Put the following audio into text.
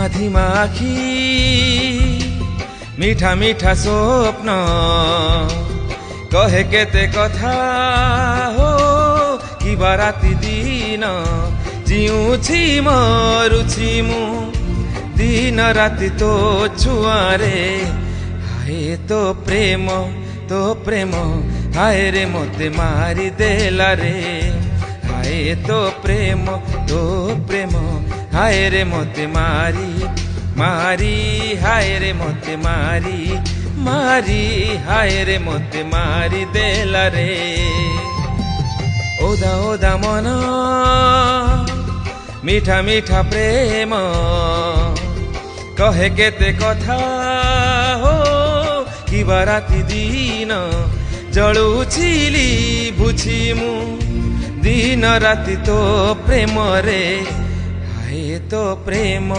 धिमा आखि मिठा मिठा स्वप्न कहे केते कथा हो कि राति दिन जिउछि मरुछि मु दिन राति तो छुआरे हाय तो प्रेम हाय रे मते मारी देला रे हाय तो प्रेम हाय रे मते मारी हाय रे मते मारी हाय रे मते मारी देला रे ओदा ओदा मन मीठा मीठा प्रेम कहे केते कथा हो कि राति दिन जलुछिली बुझी मु दिन राति तो प्रेम रे हाय तो प्रेम